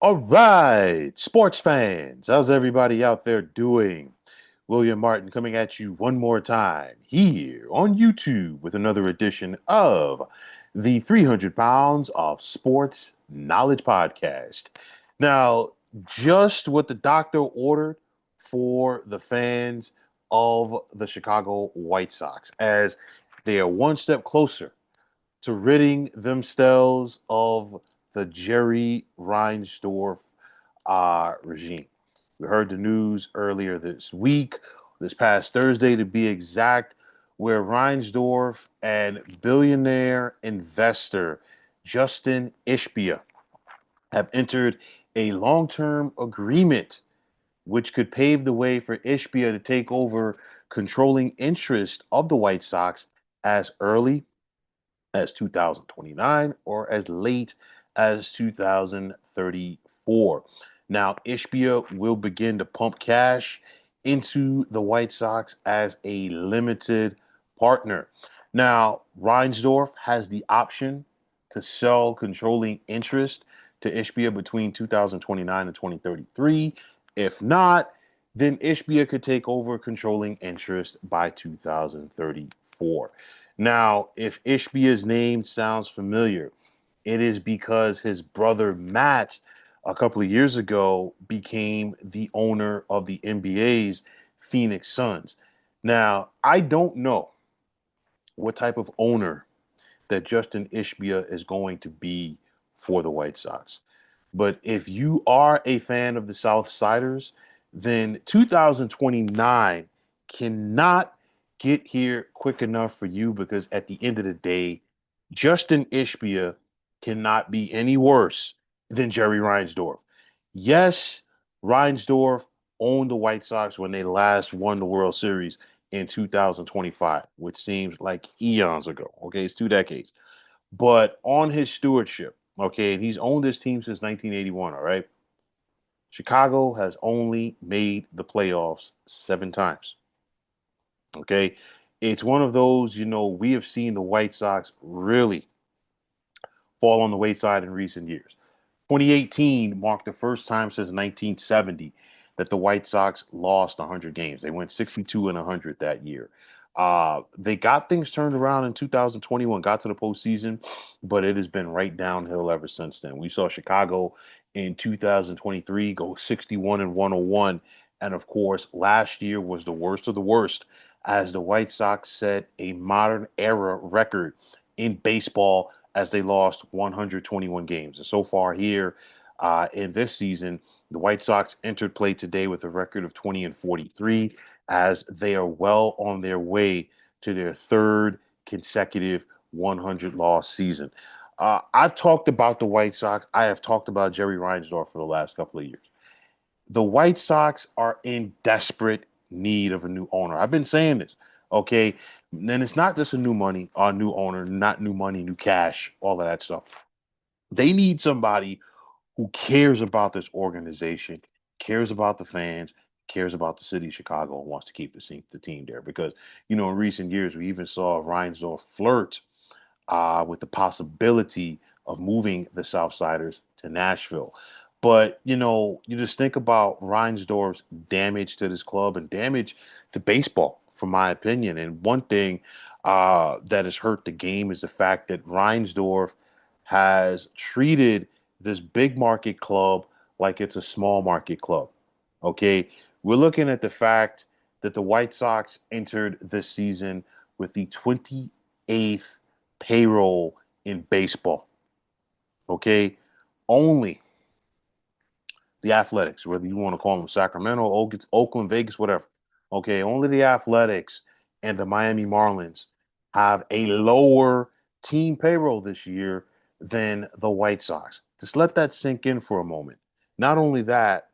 All right, sports fans, how's everybody out there doing? William Martin coming at you one more time here on YouTube with another edition of the 300 Pounds of Sports Knowledge Podcast. Now, just what the doctor ordered for the fans of the Chicago White Sox as they are one step closer to ridding themselves of the Jerry Reinsdorf regime. We heard the news earlier this week, this past Thursday to be exact, where Reinsdorf and billionaire investor Justin Ishbia have entered a long term agreement which could pave the way for Ishbia to take over controlling interest of the White Sox as early as 2029 or as late as 2034. Now, Ishbia will begin to pump cash into the White Sox as a limited partner. Now, Reinsdorf has the option to sell controlling interest to Ishbia between 2029 and 2033. If not, then Ishbia could take over controlling interest by 2034. Now, if Ishbia's name sounds familiar, it is because his brother Matt, a couple of years ago, became the owner of the NBA's Phoenix Suns. Now, I don't know what type of owner that Justin Ishbia is going to be for the White Sox. But if you are a fan of the South Siders, then 2029 cannot get here quick enough for you because at the end of the day, Justin Ishbia cannot be any worse than Jerry Reinsdorf. Yes, Reinsdorf owned the White Sox when they last won the World Series in 2025, which seems like eons ago. Okay, it's 2 decades. But on his stewardship, okay, and he's owned this team since 1981, all right? Chicago has only made the playoffs 7 times, okay? It's one of those, we have seen the White Sox really fall on the wayside in recent years. 2018 marked the first time since 1970 that the White Sox lost 100 games. They went 62 and 100 that year. They got things turned around in 2021, got to the postseason, but it has been right downhill ever since then. We saw Chicago in 2023 go 61 and 101. And of course, last year was the worst of the worst as the White Sox set a modern era record in baseball as they lost 121 games. And so far here in this season, the White Sox entered play today with a record of 20 and 43 as they are well on their way to their third consecutive 100 loss season. I've talked about the White Sox. I have talked about Jerry Reinsdorf for the last couple of years. The White Sox are in desperate need of a new owner. I've been saying this, okay? And it's not just a new money, a new owner, not new money, new cash, all of that stuff. They need somebody who cares about this organization, cares about the fans, cares about the city of Chicago, and wants to keep the team there. Because, in recent years, we even saw Reinsdorf flirt with the possibility of moving the Southsiders to Nashville. But, you just think about Reinsdorf's damage to this club and damage to baseball, from my opinion. And one thing that has hurt the game is the fact that Reinsdorf has treated this big market club like it's a small market club. Okay. We're looking at the fact that the White Sox entered this season with the 28th payroll in baseball. Okay. Only the Athletics, whether you want to call them Sacramento, Oakland, Vegas, whatever. Okay. Only the Athletics and the Miami Marlins have a lower team payroll this year than the White Sox. Just let that sink in for a moment. Not only that,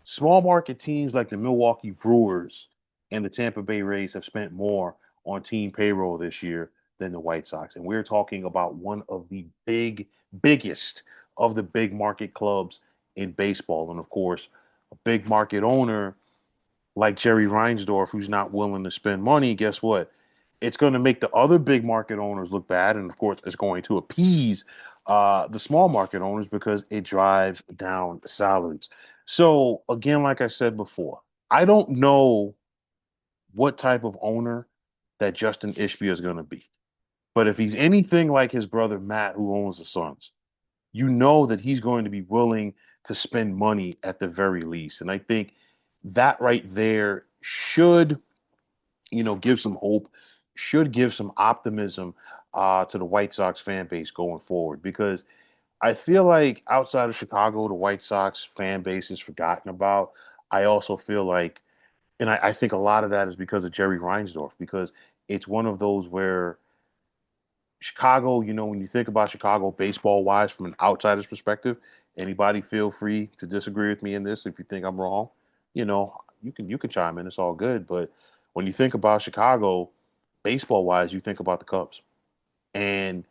small market teams like the Milwaukee Brewers and the Tampa Bay Rays have spent more on team payroll this year than the White Sox. And we're talking about one of the biggest of the big market clubs in baseball. And of course, a big market owner like Jerry Reinsdorf, who's not willing to spend money, guess what? It's going to make the other big market owners look bad. And of course, it's going to appease the small market owners because it drives down salaries. So again, like I said before, I don't know what type of owner that Justin Ishbia is going to be. But if he's anything like his brother Matt, who owns the Suns, you know that he's going to be willing to spend money at the very least. And I think that right there should, give some hope, should give some optimism to the White Sox fan base going forward. Because I feel like outside of Chicago, the White Sox fan base is forgotten about. I also feel like, and I think a lot of that is because of Jerry Reinsdorf, because it's one of those where Chicago, when you think about Chicago baseball wise from an outsider's perspective, anybody feel free to disagree with me in this if you think I'm wrong. You can chime in, it's all good. But when you think about Chicago baseball wise, you think about the Cubs. And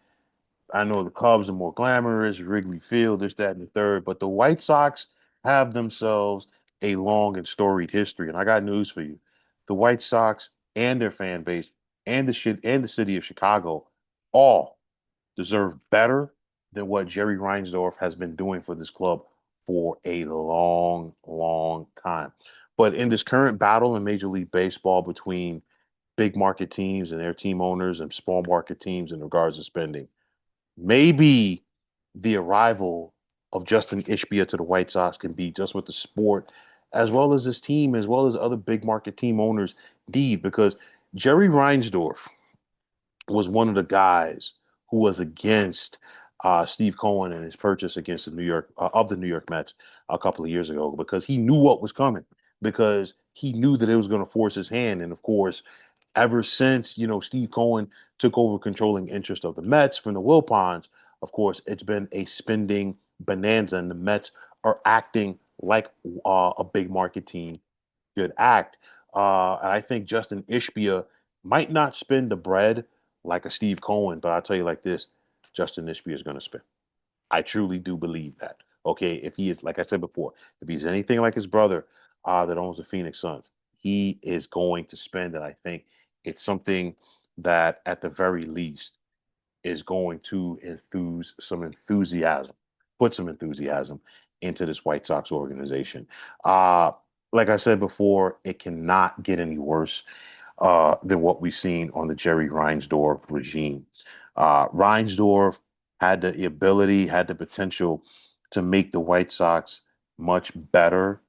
I know the Cubs are more glamorous, Wrigley Field, this, that, and the third, but the White Sox have themselves a long and storied history. And I got news for you. The White Sox and their fan base and the city of Chicago all deserve better than what Jerry Reinsdorf has been doing for this club for a long, long time. But in this current battle in Major League Baseball between big market teams and their team owners and small market teams in regards to spending, maybe the arrival of Justin Ishbia to the White Sox can be just what the sport, as well as this team, as well as other big market team owners need. Because Jerry Reinsdorf was one of the guys who was against Steve Cohen and his purchase against the New York Mets a couple of years ago because he knew what was coming because he knew that it was going to force his hand. And of course, ever since Steve Cohen took over controlling interest of the Mets from the Wilpons, of course, it's been a spending bonanza, and the Mets are acting like a big market team should act. And I think Justin Ishbia might not spend the bread like a Steve Cohen, but I'll tell you like this: Justin Ishbia is going to spend. I truly do believe that. Okay, if he is, like I said before, if he's anything like his brother that owns the Phoenix Suns, he is going to spend. And I think it's something that, at the very least, is going to enthuse some enthusiasm, put some enthusiasm into this White Sox organization. Uh, like I said before, it cannot get any worse than what we've seen on the Jerry Reinsdorf regime. Reinsdorf had the ability, had the potential to make the White Sox much better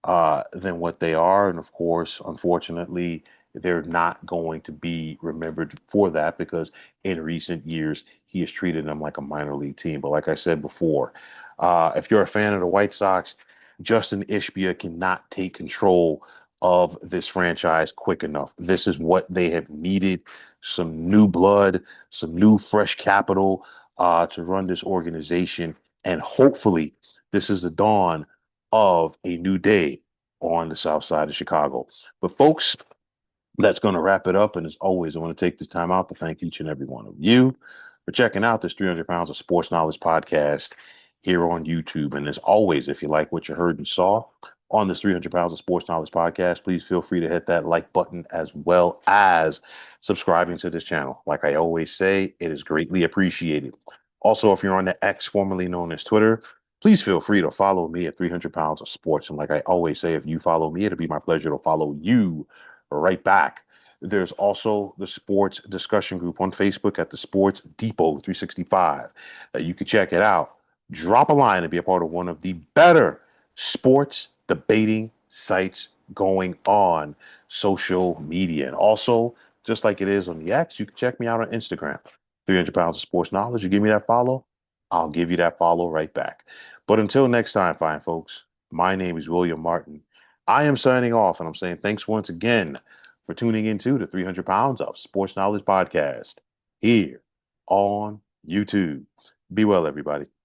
than what they are. And of course, unfortunately, they're not going to be remembered for that because in recent years, he has treated them like a minor league team. But like I said before, if you're a fan of the White Sox, Justin Ishbia cannot take control of this franchise quick enough. This is what they have needed: some new blood, some new fresh capital to run this organization. And hopefully, this is the dawn of a new day on the south side of Chicago. But, folks, that's going to wrap it up. And as always, I want to take this time out to thank each and every one of you for checking out this 300 Pounds of Sports Knowledge podcast here on YouTube. And as always, if you like what you heard and saw on this 300 Pounds of Sports Knowledge podcast, please feel free to hit that like button as well as subscribing to this channel. Like I always say, it is greatly appreciated. Also, if you're on the X, formerly known as Twitter, please feel free to follow me at 300 Pounds of Sports. And like I always say, if you follow me, it'll be my pleasure to follow you right back. There's also the sports discussion group on Facebook at the Sports Depot 365. You can check it out. Drop a line and be a part of one of the better sports debating sites going on social media. And also, just like it is on the X, you can check me out on Instagram. 300 Pounds of Sports Knowledge. You give me that follow, I'll give you that follow right back. But until next time, fine folks, my name is William Martin. I am signing off, and I'm saying thanks once again for tuning into the 300 Pounds of Sports Knowledge podcast here on YouTube. Be well, everybody.